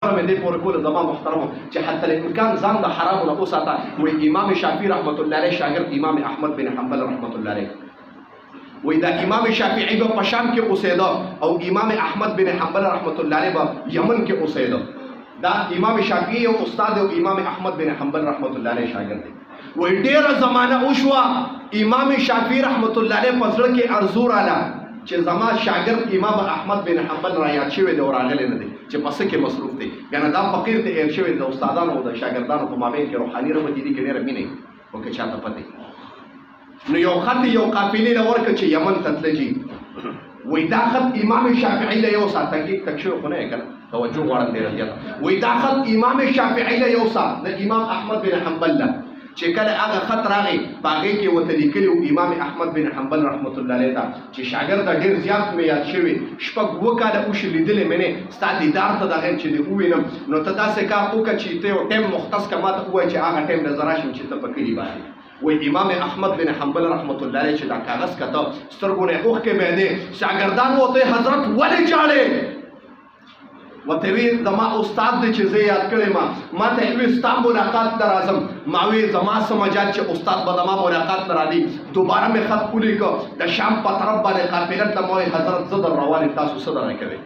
مې دې پورې کوله زما محترمو چې حتی الامکان ځان د حرامو نه وساته. وایي امام شافعي رحمت الله علیه شاګرد امام احمد بن حنبل رحمت الله علیه وایي دا امام شافعي به په شام کې اوسېده او امام احمد بن حنبل رحمت الله علیه به یمن کې اوسېده. دا امام شافعي یو استاد او امام احمد بن حنبل رحمت الله علیه شاګرد دی. وایي ډېره زمانه وشوه امام شافعي رحمت الله علیه په زړه کې ارزو راله چې زما شاګرد امام احمد بن حنبل را یاد شوی دی او راغلی نه دی چې په څه کې مصروف دی. ګنه دا فقیر ته هېر شوی د استادانو او د شاګردانو په مابین کې روحاني رحمت دي کې ډېره مینه او که چاته پته نو یو خط یو قافلې له ورکړه چې یمن ته تللي. وایي دا خط امام شافعي له یو ساعت تحقیق تک شوی خو نه یې که نه توجه غواړم ډېره زیاته. وایي دا خط امام شافعي له یو ساعت د امام احمد بن حنبل له چې کله هغه خط راغی په هغې کې ورته لیکلي وو امام احمد بن حنبل رحمت الله علیه ته چې شاګرده ډېر زیات مې یاد شوي 6 کاله وشي لیدلې مې نه ستا دیدار ته دغه چې دې ووینم نو ته داسې کار وکړه چې ته یو ټایم مختص کړه ما ته ووایه چې هغه ټایم به زه راشم چې ته په کلي باندې. وایي امام احمد بن حنبل رحمت الله علیه چې دا کاغذ کته سترګو نه اوښکې بهېدې. شاګردان ورته حضرت ولې ژاړې؟ ورته وی زما استاد دی چې زه یاد کړی ما ته وی ستا ملاقات ته راځم. ما وی زما څه مجال چې استاد به زما ملاقات ته راځي. دوباره مې خط ولیکه د شام په طرف باندې قافله ته ما وی حضرت زه در روان یم تاسو څه درنه کوئ.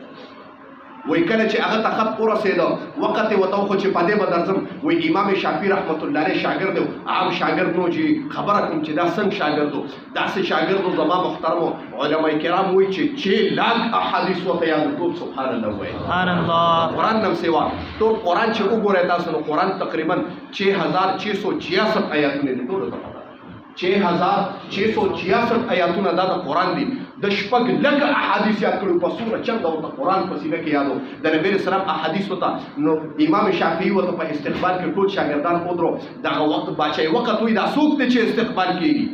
وایي کله چې هغه ته خط ورسېده وخت یې ورته وښود چې په دې به درځم. وایي امام شافعي رحمت الله علیه شاګرد و عام شاګرد نو چې خبره کوم چې دا څنګه شاګرد و داسې شاګرد و زما محترمو علما کرام وایي چې 6 لاک احادیث ورته یاد ټول سبحان الله وایي سبحان الله قرآن نم سیوا ټول قرآن چې وګورئ تاسو نو قرآن تقریبا 6666 آیاتونه دي ټولو ته 6666 آیاتونه دا د قرآن دي. د 6 لکه احادیث یاد کړو په سوره چنده ورته قرآن په سینه کې یادو د نبی رسول الله احادیث وته. نو امام شافعي وته په استقبال کې ټول شاګردان ودرو دغه وخت باچای وخت وي دا څوک دی چې استقبال کېږي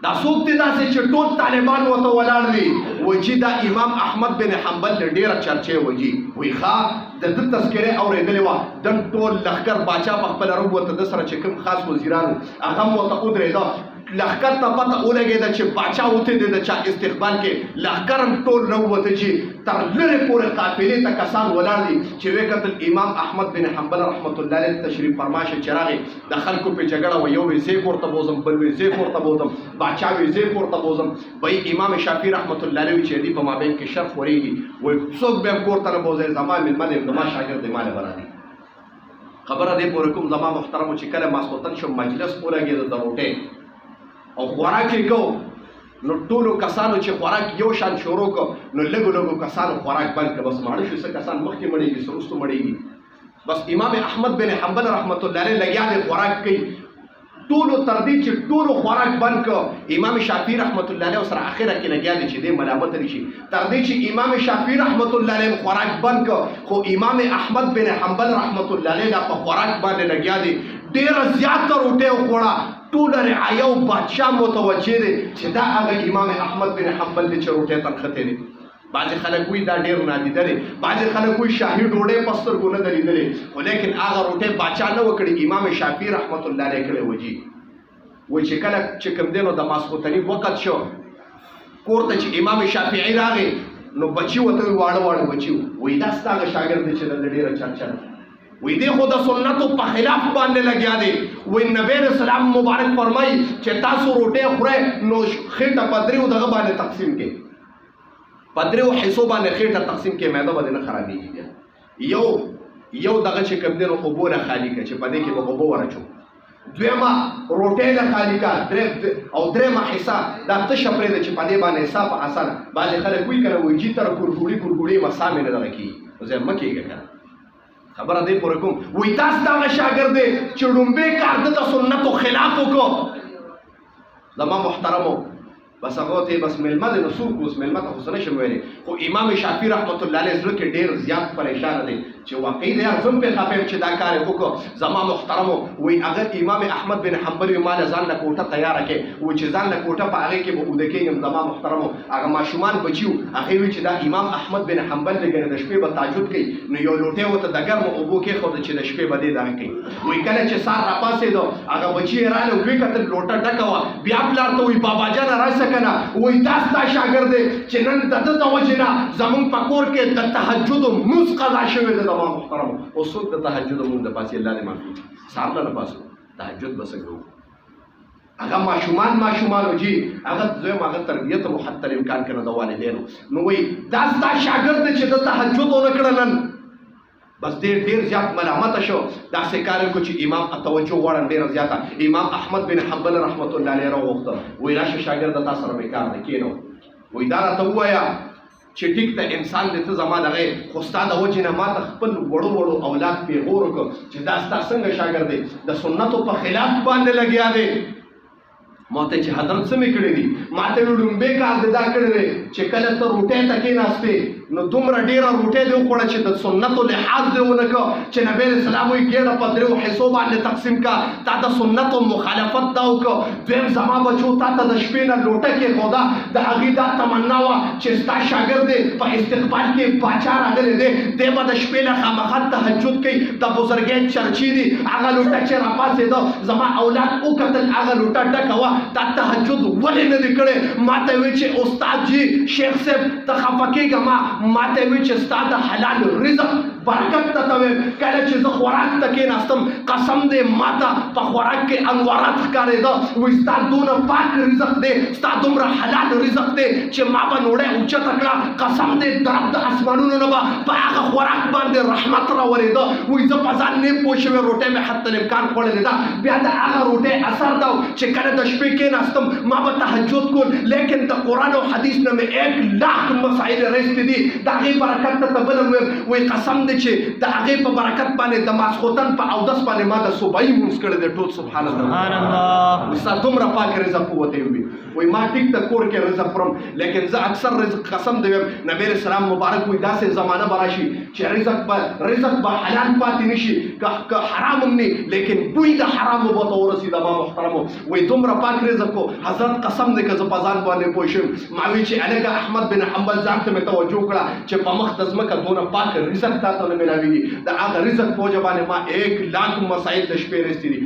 دا څوک دی داسې چې ټول طالبان ورته ولاړ دي. وایي چې دا امام احمد بن حنبل ډېره چرچې وایي وایي ښه د ده تذکرې اورېدلې وه د ټول لښکر باچا په خپله روب ورته د سره چې کوم خاص وزیرانو هغه هم ورته ودرېده. لښکر ته پته ولګېده چې باچا وتی دی د چا استقبال کې لښکر هم ټول راووته چې تر لرې پورې قافلې ته کسان ولاړ دي چې ویې کتل امام احمد بن حنبل رحمت الله علیه تشریف فرماشه چې راغی د خلکو پې جګړه وه یو وی زه کورته بوځم بل وی زه کورته بوځم باچا وی زه کورته بوځم. وایي امام شافعي رحمت الله علیه چې دې په مابین کې شرف ورېږي وایي څوک به هم کورته نه بوځي زما مېلمه دی زما شاګرد دی ماله به راځي. خبره دې پورې کوم زما محترمو چې کله ماسخوتن شو مجلس ولګېده د روټۍ او خوراک یې کو نو ټولو کسانو چې خوراک یو شان شروع کو نو لږو کسانو خوراک بند کړه. بس ماړه شو څه کسان مخکې مړېږي څه وروسته مړېږي. بس امام احمد بن حنبل رحمت الله علیه لګیا دی خوراک کوي ټولو تر دې چې ټولو خوراک بند کړه. امام شافعي رحمت الله علیه سره اخره کې لګیا دی چې دې ملامت نه شي تر دې چې امام شافعي رحمت الله علیه خوراک بند کړه خو امام احمد بن حنبل رحمت الله علیه په خوراک باندې لګیا دی. ډېره زیاته روټۍ وخوړه ټول رعایا او بادشاه متوجه دی چې دا هغه امام احمد بن حنبل دی چې روټۍ تنختی دی. بعضې خلک وایي دا ډېر نادیده دی بعضې خلک وایي شاهي ډوډۍ په سترګو نه ده لیدلې خو لیکن هغه روټۍ بادشاه نه وکړي امام شافعي رحمت الله علیه کړی وجي. وایي چې کله چې کوم دی نو د ماسخوتني وخت شو کور ته چې امام شافعي راغی نو بچي ورته واړه بچي وایي دا ستا هغه شاګرد دی چې د ډېره چرچا وی دی خو د سنتو په خلاف باندې لګیا دی. وی نبی رسول الله مبارک فرمایي چې تاسو روټۍ خورئ نو خېټه په دریو دغه باندې تقسیم کړئ په دریو حصو باندې خېټه تقسیم کړئ معده به دې نه خرابېږي. یو دغه چې کوم دی نو اوبو نه خالي کړه چې په دې کې به اوبه ورچو. دویمه روټۍ نه خالي کړه او درېمه حصه دا تشه پرېږده چې په دې باندې حساب اسانه. بعضې خلک وایي که نه وایي جي تر ګورګوړي مسا مې نه دغه کېږي زه مه کېږه که نه خبره دې پورې کوم. وایي تاسو دغه شاګرد دی چې ړومبی کار ده د سنتو خلاف وکړو. زما محترمو بس هغه ته بس مېلمه دی نو څوک اوس مېلمه ته خو څه نشم ویلی خو امام شافعي رحمت الله علیه زړه کې ډېر زیات پریشانه دی چې واقعي دی زم په خپم چې دا کار وکړو زما محترمو وای هغه امام احمد بن حنبل مال ځان له کوټه تیار کړي و چې ځان له کوټه په هغه کې به ودکېږم زما محترمو هغه ماشومان بچیو هغه وی چې دا امام احمد بن حنبل دغه د شپې به تهجد کوي نو یو لوټه وته د ګرم اوبو کې خو چې د شپې به دې دا کوي وای کله چې سار را پاسې دو هغه بچی رانه وی کته لوټه ډکوا بیا بلار ته وی بابا جان راځه کنه وای تاسو شاګرد چې نن د وجنه زمون پکور کې د تهجد موس قضا شوی د ما محترم او څوک د تهجد مونږ د پاسې الله دې معافي سار نه پاسو تهجد بسنګو هغه ماشومان جی هغه زویم هغه تربیت او حتی امکان کنه د والدینو نو وای دا ستا شاګرد چې د تهجد ونه کړلن بس ډیر زیات ملامت شو دا کار کو چې امام توجه وړاندې ډیر زیاته امام احمد بن حنبل رحمت الله علیه راوغوښته وای راشه شاګرد تاسو سره بیکار دی کینو وای دا راته وایا چې ټیک ته انسان دې ته زما دغه خو ستا د وجې نه ما ته خپل وړو اولاد پیغور وکړو چې دا ستا څنګه شاګرد دی د سنتو په خلاف باندې لګیا دی ما ته چې حضرت څه مې کړی دي ما ته لومبې کار دې دا کړی دی چې کله ته روټۍ ته کېناستې نو دومره ډېره روټۍ دې وخوړه چې د سنتو لحاظ دې ونه کړه چې نبی علیه السلام وایي ګېډه په درېو حصو باندې تقسیم کړه تا د سنتو مخالفت دا وکړه دویم زما بچو تا ته د شپې نه لوټه کېښوده د هغې دا تمنا وه چې ستا شاګرد دی په استقبال کې باچا راغلی دی دی به د شپې نه خامخا تهجد کوي د بزرګۍ چرچې دي هغه لوټه چې راپاڅېده زما اولاد وکتل هغه لوټه ډکه وه دا تهجد ولې نه دی کړی ما ته وایي چې استاد جي شیخ صاحب ته خفه کېږه ما ته وایي چې ستا د حلال رزق برکت ته وایم کله چې زه خوراک ته کېناستم قسم دی ما ته په خوراک کې انوارات ښکارېده وایي ستا دونه پاک رزق دی ستا دومره حلال رزق دی چې ما به نوړی اوچته کړه قسم دی درب د اسمانونو نه به په هغه خوراک باندې رحمت راورېده وایي زه په ځان نه پوه شوی روټۍ مې حتی الامکان خوړلې ده بیا د هغه روټۍ اثر ده چې کله د شپې کېناستم ما به تهجد کول لیکن د قرآن او حدیث نه مې 1,00,000 مسایل رایستې دي د هغې برکت ته بله ویم وایي قسم دی چې د هغې په برکت باندې د ماسخوتن په اودس باندې ما د صبحایي لمونځ کړی دی ټول سبحان الله ستا دومره پاک رزق ووتی وي وایي ما ټیک ته کور کې رزق خورم لیکن زه اکثر رزق قسم دی ویم نبی علیه السلام مبارک وایي داسې زمانه به راشي چې رزق به حلال پاتې نه شي که حرام هم نه لیکن بوی د حرامو به ته ورسېده ما محترمو وایي دومره پاک رزق کو حضرت قسم دی که زه په ځان باندې پوه شم ما وایي چې هلکه احمد بن حنبل ځان ته مې توجه کړه چې په مخ د ځمکه دونه پاک رزق تا ته نه میلاویږي د هغه رزق په وجه باندې ما 1,00,000 مسایل د شپې رسېدي دي